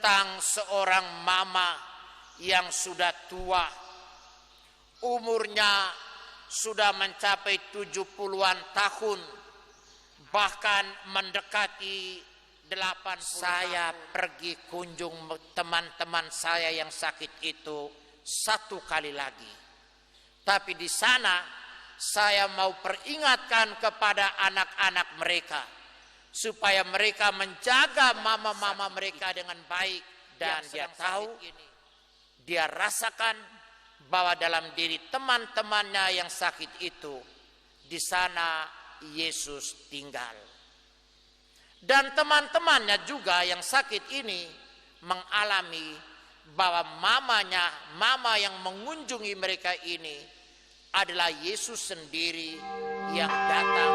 tentang seorang mama yang sudah tua. Umurnya sudah mencapai 70-an tahun, bahkan mendekati 80. Saya pergi kunjung teman-teman saya yang sakit itu 1 kali lagi. Tapi di sana saya mau peringatkan kepada anak-anak mereka supaya mereka menjaga mama-mama mereka dengan baik. Dan dia tahu, dia rasakan bahwa dalam diri teman-temannya yang sakit itu, di sana Yesus tinggal. Dan teman-temannya juga yang sakit ini mengalami bahwa mama yang mengunjungi mereka ini adalah Yesus sendiri yang datang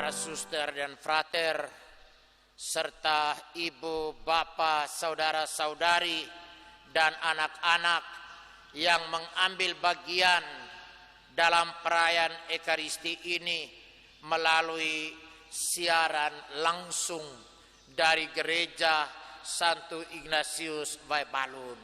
suster dan frater, serta ibu, bapak, saudara-saudari, dan anak-anak yang mengambil bagian dalam perayaan Ekaristi ini melalui siaran langsung dari Gereja Santo Ignatius Baibalun.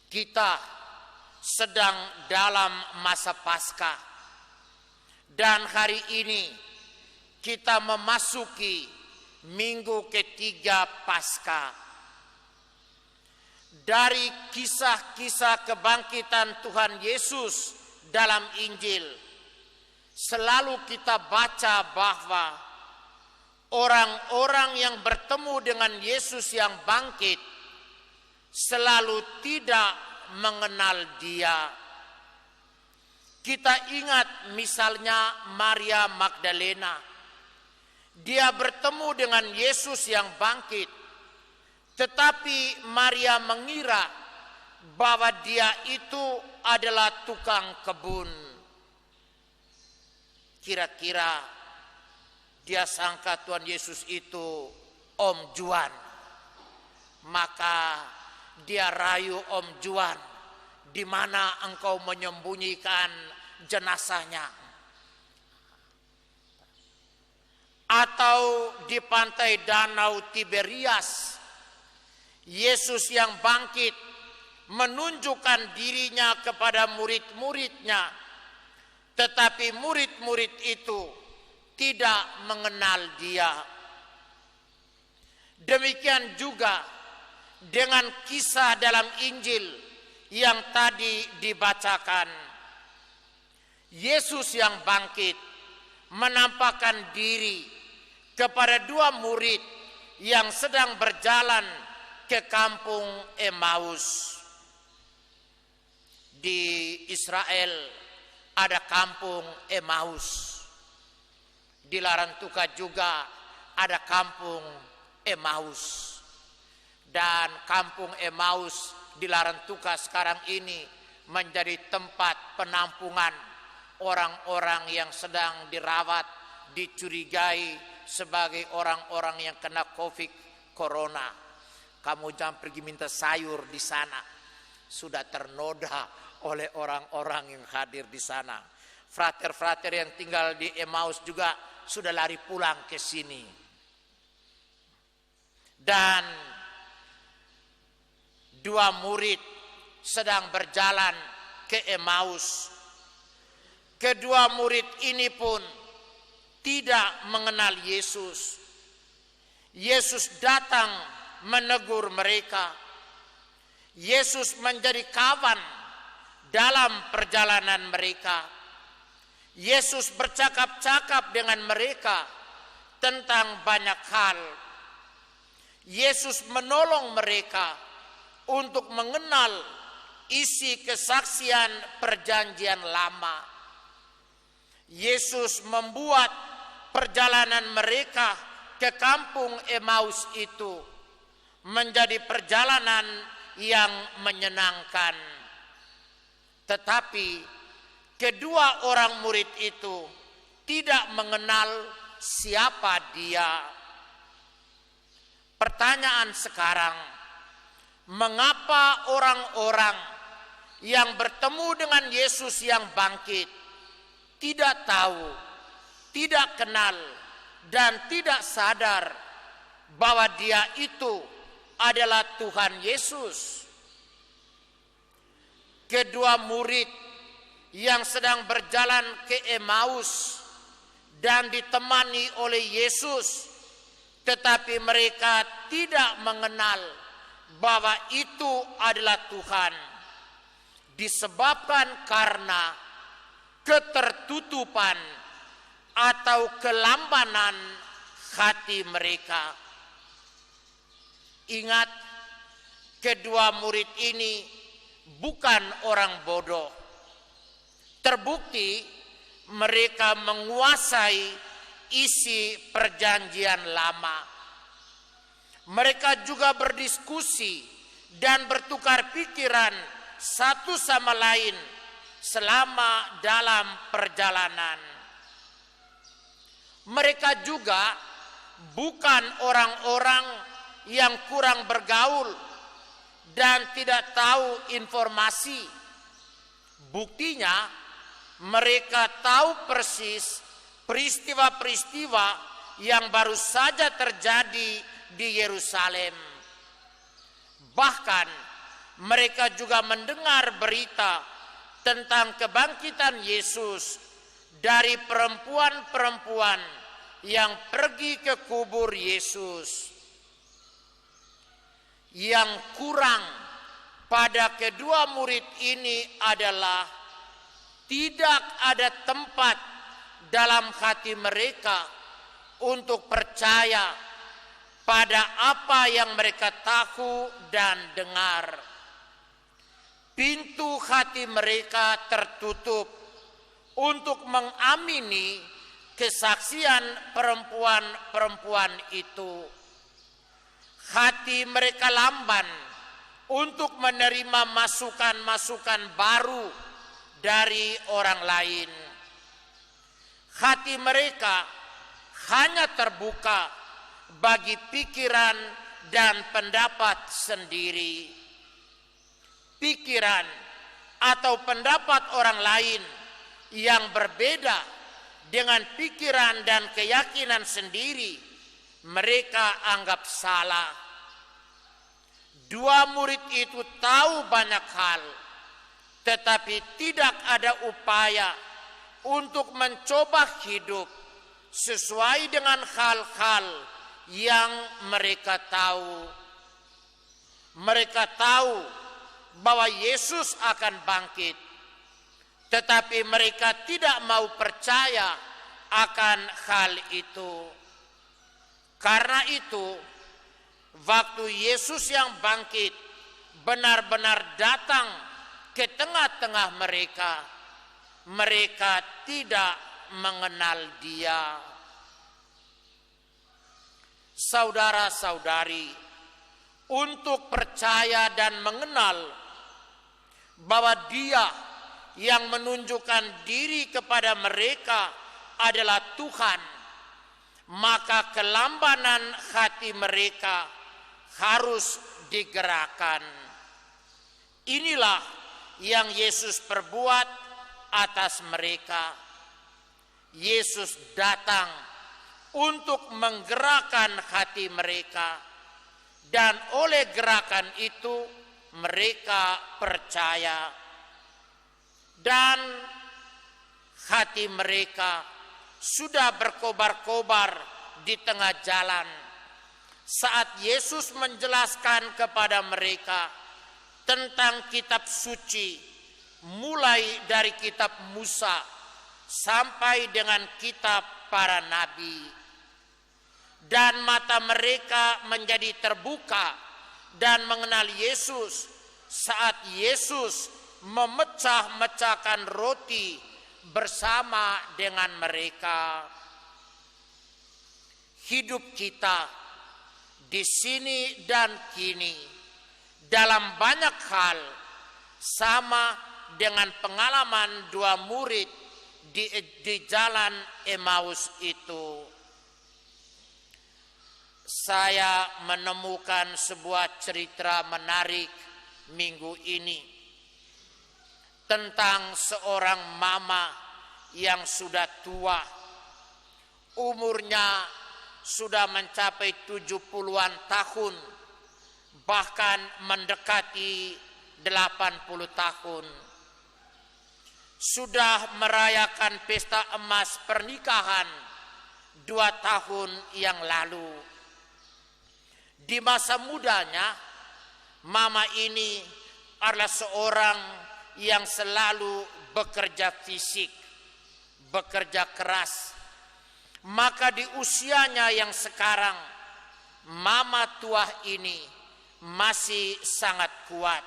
Kita sedang dalam masa Paskah. Dan hari ini kita memasuki minggu ketiga Paskah. Dari kisah-kisah kebangkitan Tuhan Yesus dalam Injil, selalu kita baca bahwa orang-orang yang bertemu dengan Yesus yang bangkit selalu tidak mengenal Dia. Kita ingat misalnya Maria Magdalena. Dia bertemu dengan Yesus yang bangkit. Tetapi Maria mengira bahwa dia itu adalah tukang kebun. Kira-kira dia sangka Tuhan Yesus itu Om Juan. Maka dia rayu Om Juan, di mana engkau menyembunyikan jenazahnya? Atau di pantai Danau Tiberias, Yesus yang bangkit menunjukkan dirinya kepada murid-muridnya, tetapi murid-murid itu tidak mengenal Dia. Demikian juga dengan kisah dalam Injil yang tadi dibacakan. Yesus yang bangkit menampakkan diri kepada 2 murid yang sedang berjalan ke kampung Emmaus. Di Israel ada kampung Emmaus. Di Larantuka juga ada kampung Emmaus. Dan kampung Emmaus di Larantuka sekarang ini menjadi tempat penampungan orang-orang yang sedang dirawat, dicurigai sebagai orang-orang yang kena COVID corona. Kamu jangan pergi minta sayur di sana. Sudah ternoda oleh orang-orang yang hadir di sana. Frater-frater yang tinggal di Emmaus juga sudah lari pulang ke sini. Dan 2 murid sedang berjalan ke Emmaus. Kedua murid ini pun tidak mengenal Yesus. Yesus datang menegur mereka. Yesus menjadi kawan dalam perjalanan mereka. Yesus bercakap-cakap dengan mereka tentang banyak hal. Yesus menolong mereka untuk mengenal isi kesaksian perjanjian lama. Yesus membuat perjalanan mereka ke kampung Emmaus itu menjadi perjalanan yang menyenangkan. Tetapi kedua orang murid itu tidak mengenal siapa dia. Pertanyaan sekarang, mengapa orang-orang yang bertemu dengan Yesus yang bangkit tidak tahu, tidak kenal, dan tidak sadar bahwa dia itu adalah Tuhan Yesus? Kedua murid yang sedang berjalan ke Emmaus dan ditemani oleh Yesus, tetapi mereka tidak mengenal bahwa itu adalah Tuhan, disebabkan karena ketertutupan atau kelambanan hati mereka. Ingat, kedua murid ini bukan orang bodoh. Terbukti mereka menguasai isi perjanjian lama. Mereka juga berdiskusi dan bertukar pikiran satu sama lain selama dalam perjalanan. Mereka juga bukan orang-orang yang kurang bergaul dan tidak tahu informasi. Buktinya, mereka tahu persis peristiwa-peristiwa yang baru saja terjadi di Yerusalem. Bahkan mereka juga mendengar berita tentang kebangkitan Yesus dari perempuan-perempuan yang pergi ke kubur Yesus. Yang kurang pada kedua murid ini adalah tidak ada tempat dalam hati mereka untuk percaya pada apa yang mereka tahu dan dengar. Pintu hati mereka tertutup untuk mengamini kesaksian perempuan-perempuan itu. Hati mereka lamban untuk menerima masukan-masukan baru dari orang lain. Hati mereka hanya terbuka bagi pikiran dan pendapat sendiri. Pikiran atau pendapat orang lain yang berbeda dengan pikiran dan keyakinan sendiri mereka anggap salah. Dua murid itu tahu banyak hal, tetapi tidak ada upaya untuk mencoba hidup sesuai dengan hal-hal yang mereka tahu. Mereka tahu bahwa Yesus akan bangkit, tetapi mereka tidak mau percaya akan hal itu. Karena itu, waktu Yesus yang bangkit benar-benar datang ke tengah-tengah mereka, mereka tidak mengenal Dia. Saudara-saudari, untuk percaya dan mengenal bahwa Dia yang menunjukkan diri kepada mereka adalah Tuhan, maka kelambanan hati mereka harus digerakkan. Inilah yang Yesus perbuat atas mereka. Yesus datang untuk menggerakkan hati mereka, dan oleh gerakan itu mereka percaya, dan hati mereka sudah berkobar-kobar di tengah jalan saat Yesus menjelaskan kepada mereka tentang kitab suci, mulai dari kitab Musa sampai dengan kitab para nabi. Dan mata mereka menjadi terbuka dan mengenal Yesus saat Yesus memecah-mecahkan roti bersama dengan mereka. Hidup kita di sini dan kini dalam banyak hal sama dengan pengalaman dua murid di jalan Emmaus itu. Saya menemukan sebuah cerita menarik minggu ini tentang seorang mama yang sudah tua, umurnya sudah mencapai 70-an tahun, bahkan mendekati 80 tahun. Sudah merayakan pesta emas pernikahan 2 tahun yang lalu. Di masa mudanya, mama ini adalah seorang yang selalu bekerja fisik, bekerja keras. Maka di usianya yang sekarang, mama tua ini masih sangat kuat.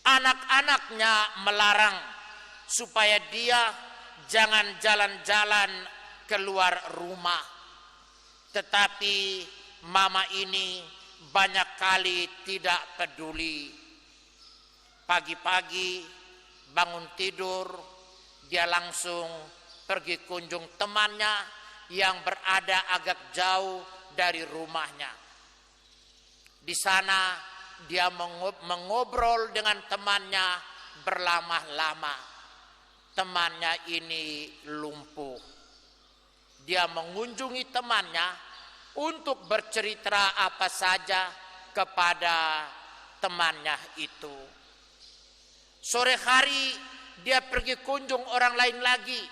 Anak-anaknya melarang supaya dia jangan jalan-jalan keluar rumah. Tetapi mama ini banyak kali tidak peduli. Pagi-pagi bangun tidur, dia langsung pergi kunjung temannya yang berada agak jauh dari rumahnya. Di sana dia mengobrol dengan temannya berlama-lama. Temannya ini lumpuh. Dia mengunjungi temannya untuk bercerita apa saja kepada temannya itu. Sore hari dia pergi kunjung orang lain lagi.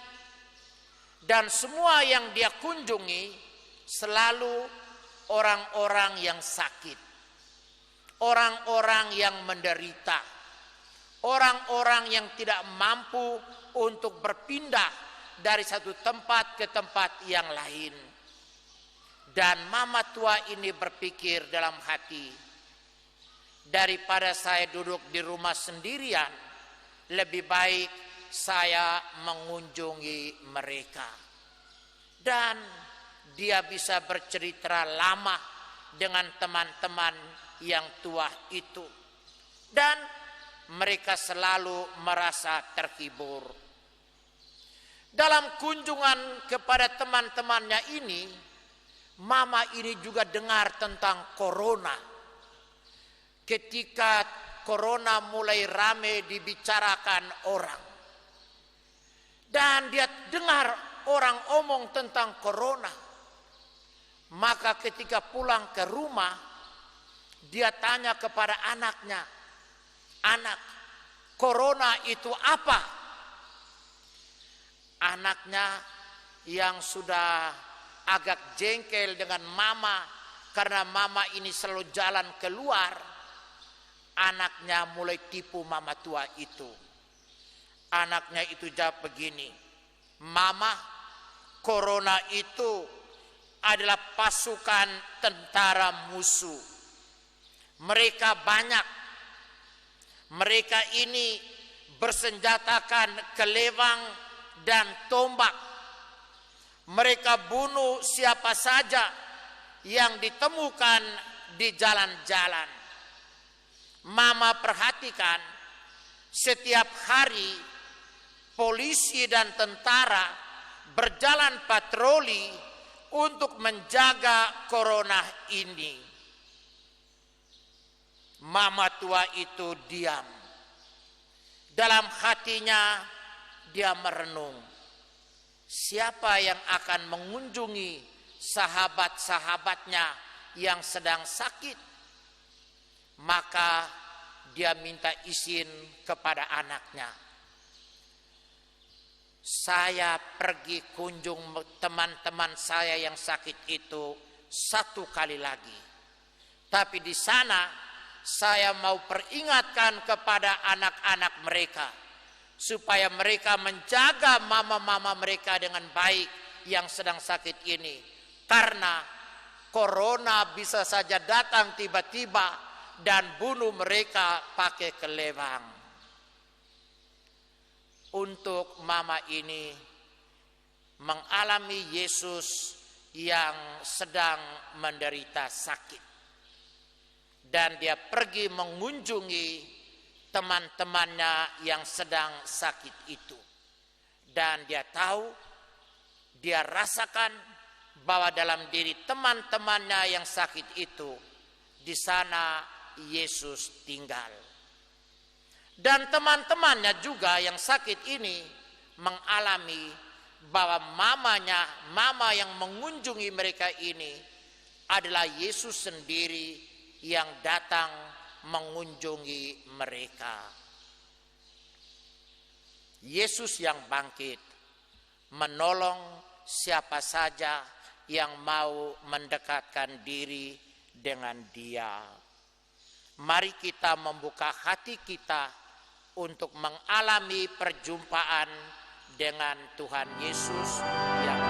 Dan semua yang dia kunjungi selalu orang-orang yang sakit, orang-orang yang menderita, orang-orang yang tidak mampu untuk berpindah dari satu tempat ke tempat yang lain. Dan mama tua ini berpikir dalam hati, daripada saya duduk di rumah sendirian, lebih baik saya mengunjungi mereka. Dan dia bisa bercerita lama dengan teman-teman yang tua itu. Dan mereka selalu merasa terhibur. Dalam kunjungan kepada teman-temannya ini, mama ini juga dengar tentang corona. Ketika corona mulai ramai dibicarakan orang. Dan dia dengar orang omong tentang corona. Maka ketika pulang ke rumah, dia tanya kepada anaknya, "Anak, corona itu apa?" Anaknya yang sudah agak jengkel dengan mama karena mama ini selalu jalan keluar, anaknya mulai tipu mama tua itu. Anaknya itu jawab begini, "Mama, corona itu adalah pasukan tentara musuh. Mereka banyak. Mereka ini bersenjatakan kelewang dan tombak. Mereka bunuh siapa saja yang ditemukan di jalan-jalan. Mama perhatikan, setiap hari polisi dan tentara berjalan patroli untuk menjaga corona ini." Mama tua itu diam. Dalam hatinya dia merenung, siapa yang akan mengunjungi sahabat-sahabatnya yang sedang sakit? Maka dia minta izin kepada anaknya, "Saya pergi kunjung teman-teman saya yang sakit itu 1 kali lagi. Tapi di sana saya mau peringatkan kepada anak-anak mereka supaya mereka menjaga mama-mama mereka dengan baik yang sedang sakit ini. Karena corona bisa saja datang tiba-tiba dan bunuh mereka pakai kelewang. Untuk mama ini mengalami Yesus yang sedang menderita sakit. Dan dia pergi mengunjungi teman-temannya yang sedang sakit itu. Dan dia tahu, dia rasakan bahwa dalam diri teman-temannya yang sakit itu, di sana Yesus tinggal. Dan teman-temannya juga yang sakit ini mengalami bahwa mama yang mengunjungi mereka ini adalah Yesus sendiri yang datang mengunjungi mereka. Yesus yang bangkit menolong siapa saja yang mau mendekatkan diri dengan Dia. Mari kita membuka hati kita untuk mengalami perjumpaan dengan Tuhan Yesus yang